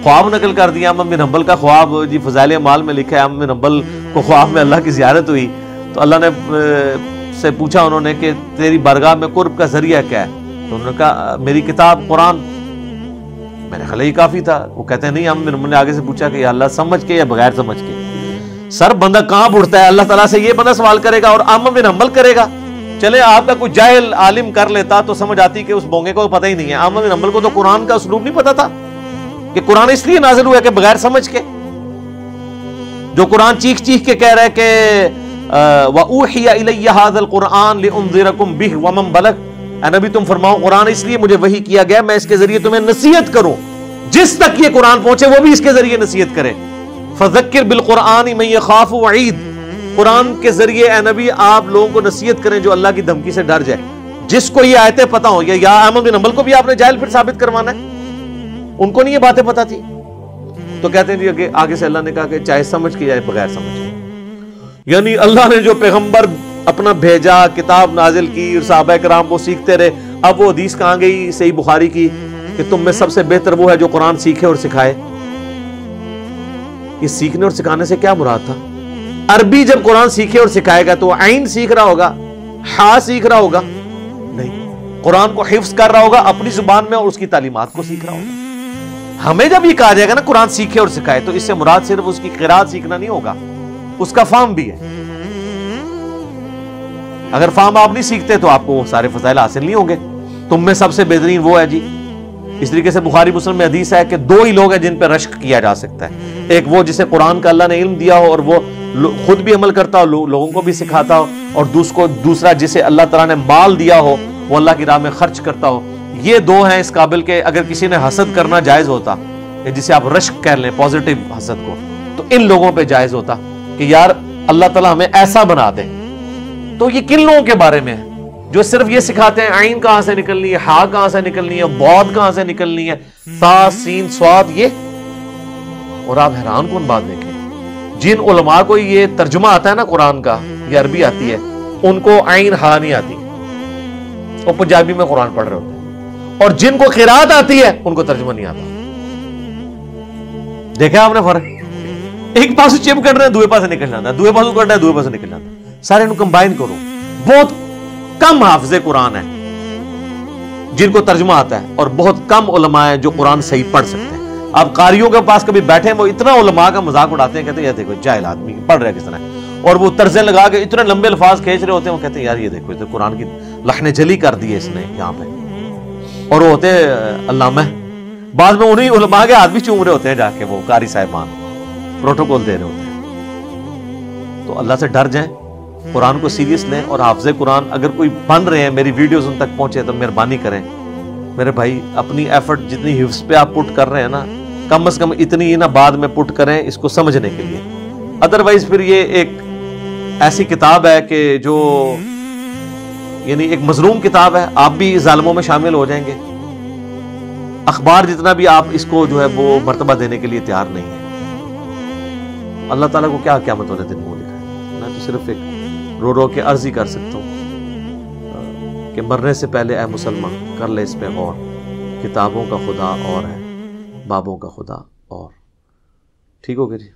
خواب نقل کر دیا احمد بن حنبل کا خواب جی، فضائل اعمال میں لکھا ہے احمد بن حنبل کو خواب میں اللہ کی زیارت ہوئی تو اللہ نے سے پوچھا انہوں نے کہ تیری بارگاہ میں قرب کا ذریعہ کیا ہے؟ تو انہوں نے کہا میری کتاب قرآن۔ میں نے خیال یہ کافی تھا۔ وہ کہتے ہیں نہیں، احمد بن حنبل نے آگے سے پوچھا کہ یا اللہ سمجھ کے یا بغیر سمجھ کے؟ سر بندہ کہاں اٹھتا ہے، اللہ تعالیٰ سے یہ بندہ سوال کرے گا اور احمد بن حنبل کرے گا؟ چلے آپ کا کوئی جاہل عالم کر لیتا تو سمجھ آتی کہ اس بونگے کو پتہ ہی نہیں ہے۔ احمد بن حنبل کو تو قرآن کا اسلوب نہیں پتا تھا کہ قرآن اس لیے نازل ہوا کہ بغیر سمجھ کے، جو قرآن چیخ چیخ کے کہہ رہا ہے کہ وَأُوحِيَ إِلَيَّ هَذَا الْقُرْآنُ لِأُنذِرَكُمْ بِهِ وَمَنْ بَلَغَ، اے نبی تم فرماؤ قرآن اس لیے مجھے وحی کیا گیا میں اس کے ذریعے تمہیں نصیحت کروں، جس تک یہ قرآن پہنچے وہ بھی اس کے ذریعے نصیحت کرے۔ فَذَكِّرْ بِالْقُرْآنِ مَن يَخَافُ وَعِيدٍ، قرآن کے ذریعے اے نبی آپ لوگوں کو نصیحت کریں جو اللہ کی دھمکی سے ڈر جائے۔ جس کو یہ آیتیں پتہ ہوں، یا احمد بن حنبل کو بھی آپ نے جاہل پھر ثابت کروانا ہے؟ ان کو نہیں یہ باتیں پتہ تھی؟ تو کہتے ہیں جی آگے سے اللہ نے کہا کہ چاہے سمجھ کے یا بغیر سمجھ کے، یعنی اللہ نے جو پیغمبر اپنا بھیجا، کتاب نازل کی اور صحابہ کرام وہ سیکھتے رہے۔ اب وہ حدیث کہاں گئی صحیح بخاری کی کہ تم میں سب سے بہتر وہ ہے جو قرآن سیکھے اور سکھائے۔ یہ سیکھنے اور سکھانے سے کیا مراد تھا؟ عربی جب قرآن سیکھے اور سکھائے گا تو عین سیکھ رہا ہوگا، ہا سیکھ رہا ہوگا؟ نہیں، قرآن کو حفظ کر رہا ہوگا اپنی زبان میں اور اس کی تعلیمات کو سیکھ رہا ہوگا۔ ہمیں جب یہ کہا جائے گا نا قرآن سیکھے اور سکھائے تو اس سے مراد صرف اس کی قرات سیکھنا نہیں ہوگا، اس کا فہم بھی ہے۔ اگر فہم آپ نہیں سیکھتے تو آپ کو وہ سارے فضائل حاصل نہیں ہوں گے۔ تم میں سب سے بہترین وہ ہے جی، اس طریقے سے بخاری مسلم میں حدیث ہے کہ دو ہی لوگ ہیں جن پہ رشک کیا جا سکتا ہے، ایک وہ جسے قرآن کا اللہ نے علم دیا ہو اور وہ خود بھی عمل کرتا ہو، لوگوں کو بھی سکھاتا ہو، اور دوسرا جسے اللہ تعالیٰ نے مال دیا ہو وہ اللہ کی راہ میں خرچ کرتا ہو۔ یہ دو ہیں اس قابل کہ اگر کسی نے حسد کرنا جائز ہوتا، جسے آپ رشک کہہ لیں پازیٹیو حسد کو، تو ان لوگوں پہ جائز ہوتا کہ یار اللہ تعالیٰ ہمیں ایسا بنا دے۔ تو یہ کن لوگوں کے بارے میں ہے جو صرف یہ سکھاتے ہیں عین کہاں سے نکلنی ہے، ہا کہاں سے نکلنی ہے، باد کہاں سے نکلنی ہے، تا سین صاد یہ؟ اور آپ حیران کن بات دیکھیں، جن علماء کو یہ ترجمہ آتا ہے نا قرآن کا، یہ عربی آتی ہے، ان کو عین ہا نہیں آتی، وہ پنجابی میں قرآن پڑھ رہے ہوتے ہیں، اور جن کو قرات آتی ہے ان کو ترجمہ نہیں آتا۔ دیکھا آپ نے فرق؟ ایک پاسو چپ کر رہے ہیں دوسرے پاسے نکل جاتا ہے، دوسرے پاسو کر رہے ہیں دوسرے پاسے نکل جاتا ہے، سارے انہوں کمبائن کرو۔ بہت کم حافظ قرآن ہیں جن کو ترجمہ آتا ہے، اور بہت کم علماء ہیں جو قرآن صحیح پڑھ سکتے ہیں۔ آپ قاریوں کے پاس کبھی بیٹھے ہیں وہ اتنا علماء کا مذاق اڑاتے ہیں، کہتے ہیں یہ دیکھو جاہل آدمی پڑھ رہا ہے کس طرح، اور وہ طرزیں لگا کے اتنے لمبے الفاظ کھینچ رہے ہوتے ہیں، وہ کہتے ہیں یار یہ دیکھو تو قرآن کی لحن جلی کر دی ہے اس نے یہاں پہ، اور وہ ہوتے ہیں علامہ، بعض میں انہیں علماء کے ہاتھ بھی چوم رہے ہوتے ہیں جا کے، وہ قاری صاحبان پروٹوکول دے رہے ہوتے ہیں۔ تو اللہ سے ڈر جائیں، قرآن کو سیریس لیں، اور حافظ قرآن اگر کوئی بن رہے ہیں، میری ویڈیوز ان تک پہنچے تو مہربانی کریں میرے بھائی، اپنی ایفرٹ جتنی حفظ پہ آپ پٹ کر رہے ہیں نا، کم از کم اتنی ہی نا بعد میں پٹ کریں اس کو سمجھنے کے لیے۔ ادروائز پھر یہ ایک ایسی کتاب ہے کہ جو یعنی ایک مظلوم کتاب ہے، آپ بھی ظالموں میں شامل ہو جائیں گے۔ اخبار جتنا بھی آپ اس کو جو ہے وہ مرتبہ دینے کے لیے تیار نہیں ہے۔ اللہ تعالیٰ کو کیا قیامت والے دن منہ دکھائے؟ میں تو صرف ایک رو رو کے عرض ہی کر سکتا ہوں کہ مرنے سے پہلے اے مسلمان کر لے اس پہ غور، کتابوں کا خدا اور ہے، بابوں کا خدا اور۔ ٹھیک ہو گیا جی؟